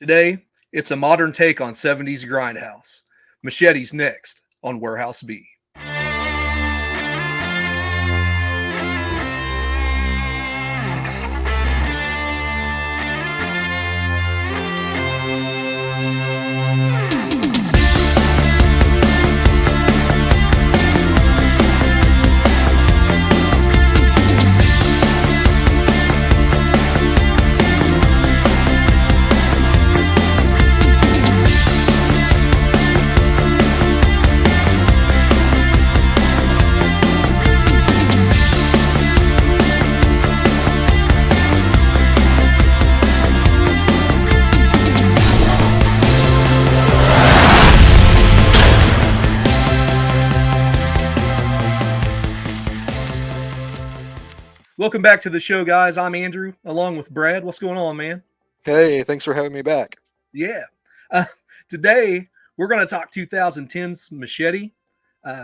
Today, it's a modern take on 70s grindhouse. Machete's next on Warehouse B. Welcome back to the show, guys. I'm Andrew, along with Brad. What's going on, man? Hey, thanks for having me back. Yeah. Uh, Today, we're going to talk 2010's Machete,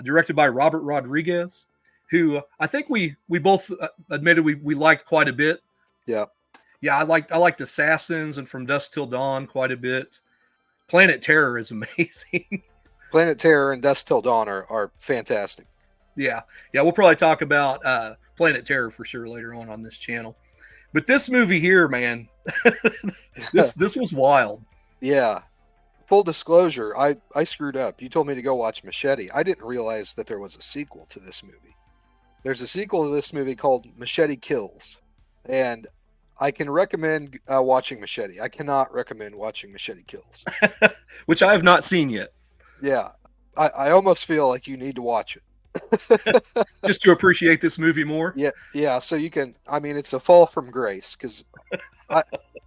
directed by Robert Rodriguez, who I think we both admitted we liked quite a bit. Yeah. Yeah, I liked Assassins and From Dusk Till Dawn quite a bit. Planet Terror is amazing. Planet Terror and Dusk Till Dawn are fantastic. Yeah, we'll probably talk about Planet Terror for sure later on this channel. But this movie here, man, this was wild. Yeah. Full disclosure, I screwed up. You told me to go watch Machete. I didn't realize that there was a sequel to this movie. There's a sequel to this movie called Machete Kills. And I can recommend watching Machete. I cannot recommend watching Machete Kills. Which I have not seen yet. Yeah. I almost feel like you need to watch it. Just to appreciate this movie more. Yeah. So you can. I mean, it's a fall from grace because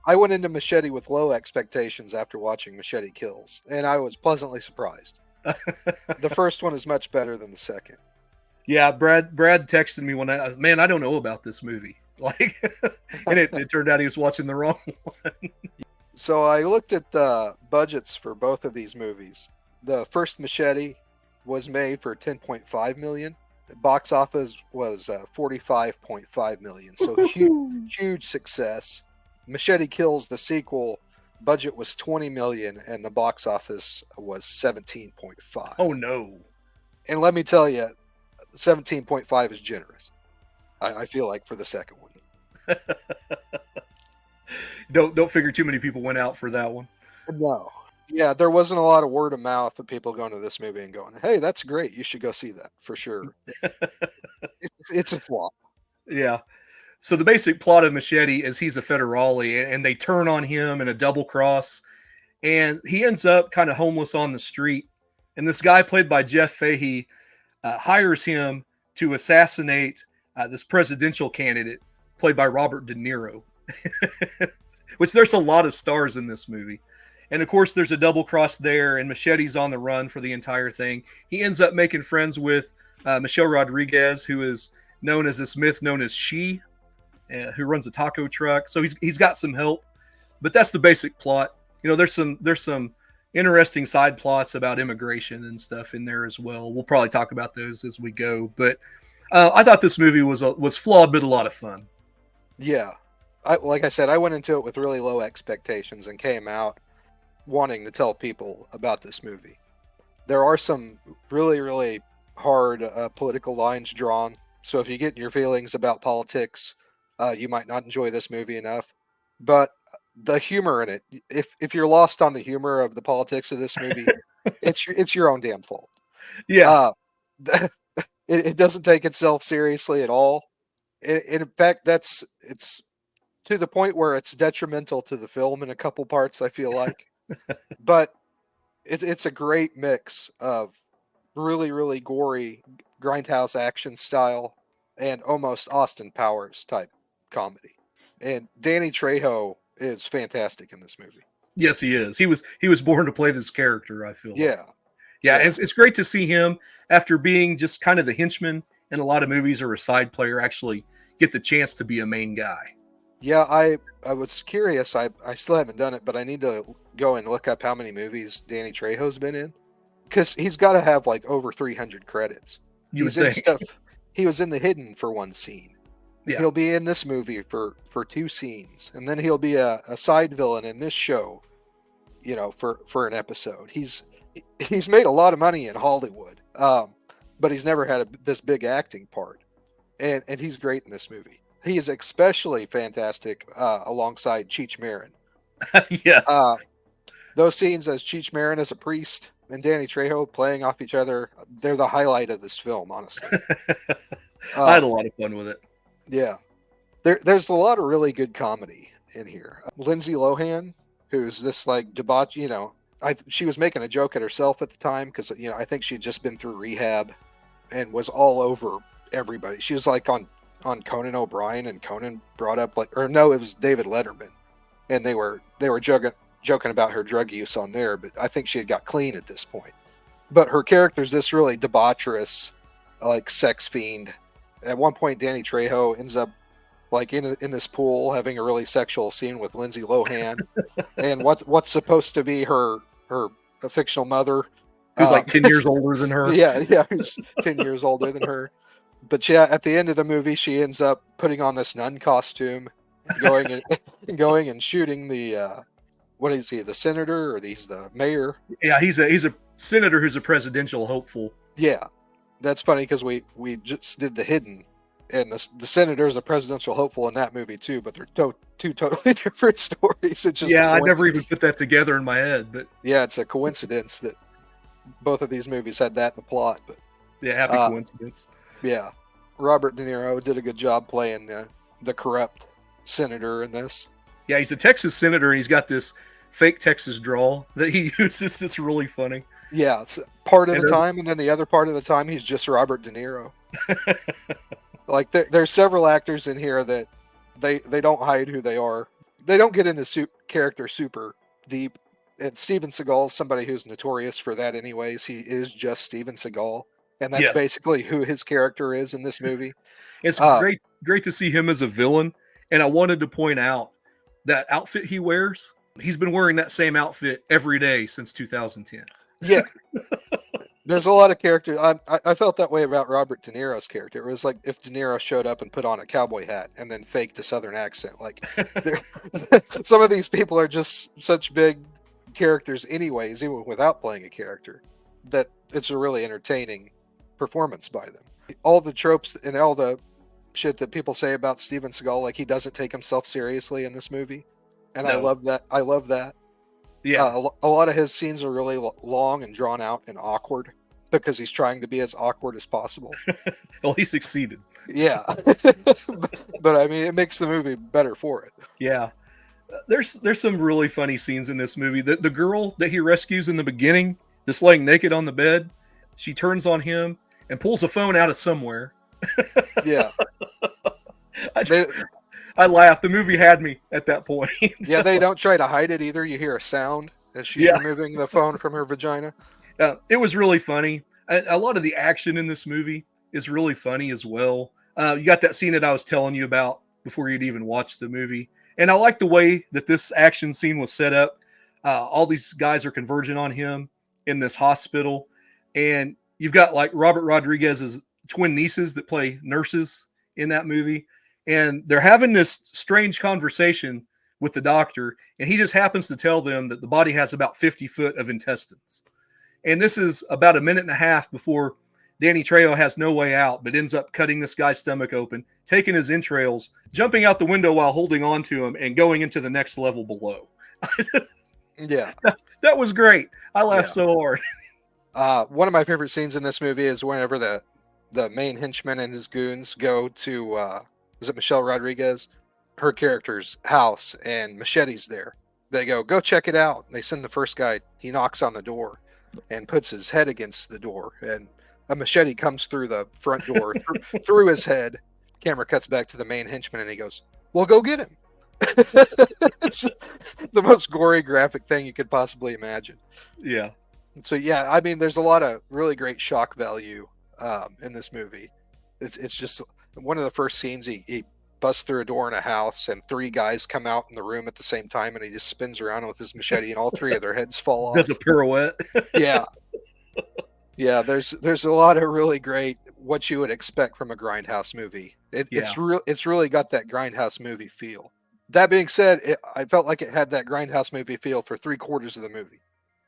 I went into Machete with low expectations after watching Machete Kills, and I was pleasantly surprised. The first one is much better than the second. Yeah, Brad texted me when I don't know about this movie, and it turned out he was watching the wrong one. So I looked at the budgets for both of these movies. The first Machete was made for $10.5 million. The box office was $45.5 million. So huge success. Machete Kills, the sequel, budget was $20 million and the box office was 17.5. Oh no. And let me tell you, 17.5 is generous. I feel like for the second one. Don't figure too many people went out for that one. No. Yeah, there wasn't a lot of word of mouth of people going to this movie and going, hey, that's great. You should go see that for sure. It's a flop. Yeah. So the basic plot of Machete is he's a federale and they turn on him in a double cross. And he ends up kind of homeless on the street. And this guy played by Jeff Fahey hires him to assassinate this presidential candidate played by Robert De Niro. Which there's a lot of stars in this movie. And of course, there's a double cross there, and Machete's on the run for the entire thing. He ends up making friends with Michelle Rodriguez, who is known as this myth known as She, who runs a taco truck. So he's got some help, but that's the basic plot. You know, there's some interesting side plots about immigration and stuff in there as well. We'll probably talk about those as we go. But I thought this movie was flawed, but a lot of fun. Yeah, like I said, I went into it with really low expectations and came out wanting to tell people about this movie. There are some really, really hard political lines drawn. So if you get in your feelings about politics, you might not enjoy this movie enough. But the humor in it, if you're lost on the humor of the politics of this movie, it's your own damn fault. Yeah. It doesn't take itself seriously at all. In fact, it's to the point where it's detrimental to the film in a couple parts, I feel like. But it's a great mix of really, really gory grindhouse action style and almost Austin Powers type comedy. And Danny Trejo is fantastic in this movie. Yes, he is. He was born to play this character, I feel. Yeah. Yeah, it's great to see him, after being just kind of the henchman in a lot of movies or a side player, actually get the chance to be a main guy. Yeah, I was curious. I still haven't done it, but I need to go and look up how many movies Danny Trejo's been in, because he's got to have like over 300 credits. He's in stuff. He was in The Hidden for one scene. Yeah. He'll be in this movie for 2 scenes, and then he'll be a side villain in this show. for an episode. He's made a lot of money in Hollywood, but he's never had this big acting part, and he's great in this movie. He is especially fantastic alongside Cheech Marin. Yes. Those scenes as Cheech Marin as a priest and Danny Trejo playing off each other, they're the highlight of this film, honestly. I had a lot of fun with it. Yeah. There's a lot of really good comedy in here. Lindsay Lohan, who's this like debauch, she was making a joke at herself at the time because I think she'd just been through rehab and was all over everybody. She was like on Conan O'Brien, and Conan brought up it was David Letterman, and they were joking about her drug use on there, but I think she had got clean at this point. But her character's this really debaucherous, like sex fiend. At one point, Danny Trejo ends up like in this pool having a really sexual scene with Lindsay Lohan, and what's supposed to be her fictional mother, who's like 10 years older than her. Yeah, who's 10 years older than her. But yeah, at the end of the movie, she ends up putting on this nun costume, and going and shooting the what is he, the senator, or he's the mayor? Yeah, he's a senator who's a presidential hopeful. Yeah, that's funny because we just did The Hidden, and the senator is a presidential hopeful in that movie too, but they're two totally different stories. It's just I never even put that together in my head, but yeah, it's a coincidence that both of these movies had that in the plot. But yeah, happy coincidence. Yeah, Robert De Niro did a good job playing the corrupt senator in this. Yeah, he's a Texas senator, and he's got this fake Texas drawl that he uses that's really funny. Yeah, it's part of the time, and then the other part of the time, he's just Robert De Niro. Like, there's several actors in here that they don't hide who they are. They don't get into character super deep. And Steven Seagal is somebody who's notorious for that anyways. He is just Steven Seagal. And that's basically who his character is in this movie. It's great to see him as a villain. And I wanted to point out that outfit he wears. He's been wearing that same outfit every day since 2010. Yeah. There's a lot of characters. I felt that way about Robert De Niro's character. It was like if De Niro showed up and put on a cowboy hat and then faked a Southern accent. Like, some of these people are just such big characters anyways, even without playing a character, that it's a really entertaining performance by them. All the tropes and all the shit that people say about Steven Seagal, like he doesn't take himself seriously in this movie. And no. I love that. Yeah. A lot of his scenes are really long and drawn out and awkward because he's trying to be as awkward as possible. Well, he succeeded. Yeah. But I mean, it makes the movie better for it. Yeah. There's some really funny scenes in this movie. The girl that he rescues in the beginning, just laying naked on the bed, she turns on him and pulls a phone out of somewhere. Yeah. I laughed. The movie had me at that point. Yeah, they don't try to hide it either. You hear a sound as she's removing the phone from her vagina. It was really funny. A lot of the action in this movie is really funny as well. You got that scene that I was telling you about before you'd even watched the movie. And I like the way that this action scene was set up. All these guys are converging on him in this hospital. And you've got like Robert Rodriguez's twin nieces that play nurses in that movie. And they're having this strange conversation with the doctor. And he just happens to tell them that the body has about 50 foot of intestines. And this is about a minute and a half before Danny Trejo has no way out, but ends up cutting this guy's stomach open, taking his entrails, jumping out the window while holding on to him, and going into the next level below. Yeah. That was great. I laughed so hard. One of my favorite scenes in this movie is whenever the main henchman and his goons go to, is it Michelle Rodriguez? Her character's house, and Machete's there. They go check it out. They send the first guy. He knocks on the door and puts his head against the door, and a machete comes through the front door through his head. Camera cuts back to the main henchman, and he goes, "Well, go get him." It's the most gory, graphic thing you could possibly imagine. Yeah. So yeah, I mean, there's a lot of really great shock value in this movie. It's just one of the first scenes. He busts through a door in a house, and three guys come out in the room at the same time, and he just spins around with his machete, and all three of their heads fall off. Does a pirouette. Yeah. Yeah, there's a lot of really great what you would expect from a grindhouse movie. It's really got that grindhouse movie feel. That being said, I felt like it had that grindhouse movie feel for 3/4 of the movie.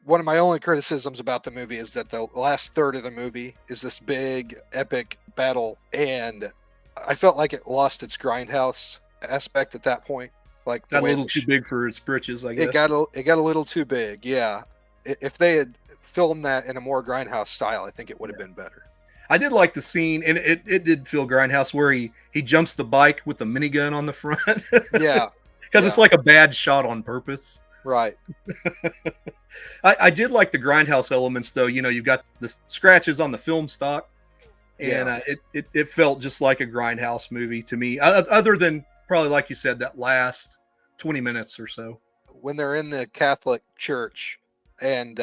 One of my only criticisms about the movie is that the last third of the movie is this big epic battle, and I felt like it lost its grindhouse aspect at that point. Like the Got a way little too big for its britches, I it guess. got it got a little too big. Yeah, if they had filmed that in a more grindhouse style, I think it would have been better. I did like the scene, and it did feel grindhouse where he jumps the bike with the minigun on the front Yeah, because it's yeah, like a bad shot on purpose. right. I did like the grindhouse elements though. You know, you've got the scratches on the film stock, and Yeah, it felt just like a grindhouse movie to me. Other than probably like you said that last 20 minutes or so. when they're in the Catholic church and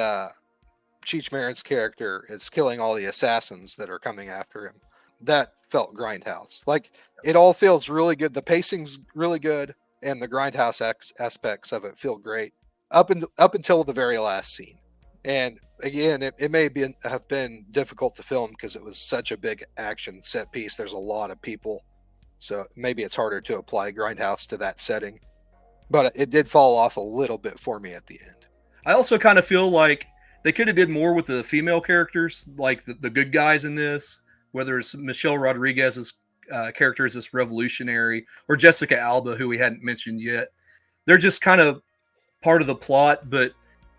Cheech Marin's character is killing all the assassins that are coming after him. That felt grindhouse. Like it all feels really good. The pacing's really good, and the grindhouse aspects of it feel great up until the very last scene. And again, it may have been difficult to film because it was such a big action set piece. There's a lot of people, so maybe it's harder to apply grindhouse to that setting. But it did fall off a little bit for me at the end. I also kind of feel like they could have did more with the female characters, like the good guys in this, whether it's Michelle Rodriguez's character as this revolutionary or Jessica Alba, who we hadn't mentioned yet. They're just kind of part of the plot, but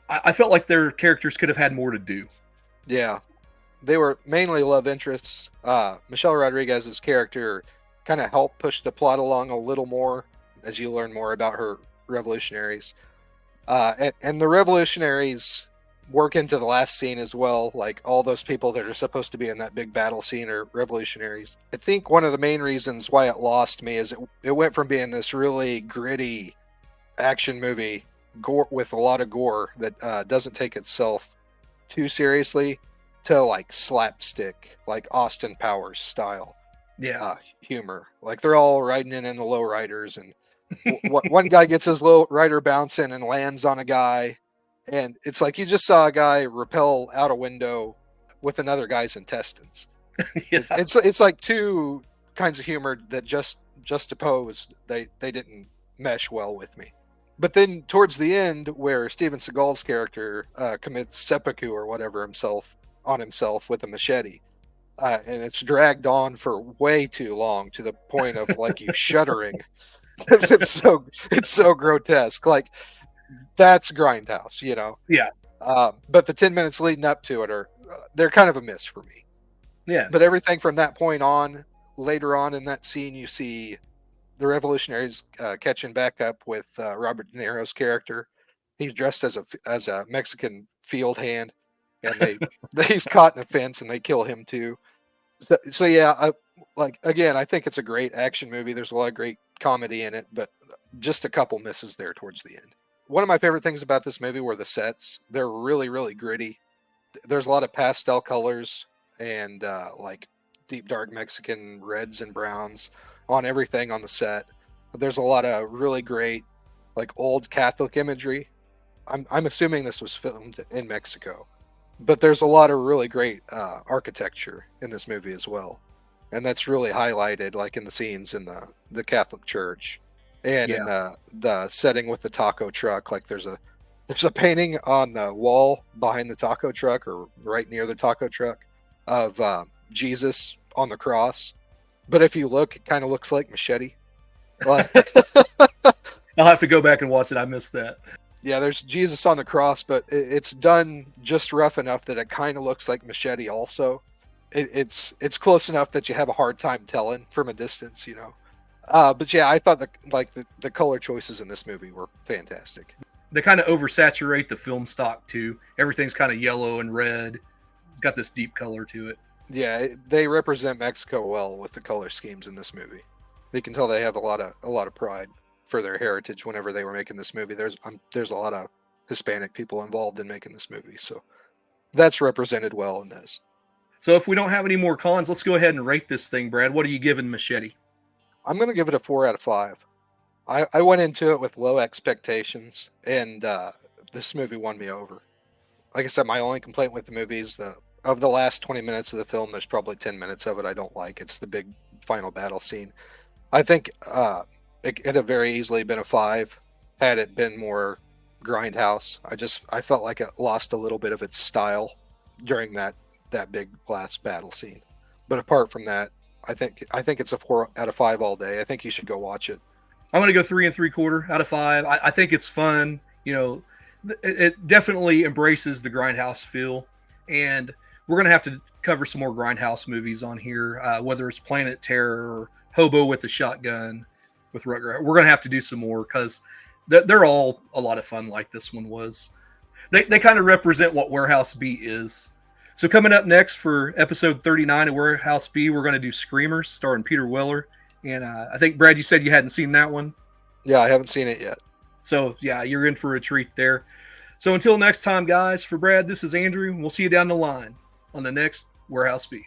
I felt like their characters could have had more to do. Yeah, they were mainly love interests. Michelle Rodriguez's character kind of helped push the plot along a little more as you learn more about her revolutionaries. And the revolutionaries work into the last scene as well. Like all those people that are supposed to be in that big battle scene are revolutionaries. I think one of the main reasons why it lost me is it went from being this really gritty action movie gore with a lot of gore that doesn't take itself too seriously to like slapstick, like Austin Powers style humor. Like they're all riding in the low riders, and one guy gets his low rider bouncing and lands on a guy, and it's like you just saw a guy rappel out a window with another guy's intestines. Yeah. It's like two kinds of humor that just opposed. They didn't mesh well with me. But then towards the end, where Steven Seagal's character commits seppuku or whatever himself with a machete, and it's dragged on for way too long to the point of like you shuddering because it's so grotesque. Like that's grindhouse, you know. Yeah. But the 10 minutes leading up to it are they're kind of a miss for me. Yeah. But everything from that point on, later on in that scene, you see the revolutionaries catching back up with Robert De Niro's character. He's dressed as a Mexican field hand, and he's caught in a fence, and they kill him too. So yeah, I think it's a great action movie. There's a lot of great comedy in it, but just a couple misses there towards the end. One of my favorite things about this movie were the sets. They're really, really gritty. There's a lot of pastel colors and like deep dark Mexican reds and browns on everything on the set. There's a lot of really great like old Catholic imagery. I'm assuming this was filmed in Mexico, but there's a lot of really great architecture in this movie as well, and that's really highlighted like in the scenes in the Catholic church and in the setting with the taco truck. Like there's a painting on the wall behind the taco truck or right near the taco truck of Jesus on the cross. But if you look, it kind of looks like Machete. Like, I'll have to go back and watch it. I missed that. yeah, there's Jesus on the cross, but it's done just rough enough that it kind of looks like Machete also. It's close enough that you have a hard time telling from a distance, you know. But yeah, I thought the color choices in this movie were fantastic. They kind of oversaturate the film stock too. Everything's kind of yellow and red. It's got this deep color to it. Yeah, they represent Mexico well with the color schemes in this movie. You can tell they have a lot of pride for their heritage whenever they were making this movie. There's a lot of Hispanic people involved in making this movie, so that's represented well in this. So if we don't have any more cons, let's go ahead and rate this thing, Brad. What are you giving Machete? I'm going to give it a 4 out of 5. I went into it with low expectations, and this movie won me over. Like I said, my only complaint with the movie is of the last 20 minutes of the film, there's probably 10 minutes of it I don't like. It's the big final battle scene. I think it could have very easily been a 5 had it been more grindhouse. I felt like it lost a little bit of its style during that big last battle scene. But apart from that, I think it's a 4 out of 5 all day. I think you should go watch it. I'm going to go 3 3/4 out of 5. I think it's fun. It definitely embraces the grindhouse feel, and we're going to have to cover some more grindhouse movies on here, whether it's Planet Terror or Hobo with a Shotgun with Rutger. We're going to have to do some more because they're all a lot of fun. Like this one was. They kind of represent what Warehouse B is. So coming up next for episode 39 of Warehouse B, we're going to do Screamers, starring Peter Weller. And I think, Brad, you said you hadn't seen that one. Yeah, I haven't seen it yet. So, yeah, you're in for a treat there. So until next time, guys, for Brad, this is Andrew. We'll see you down the line on the next Warehouse B.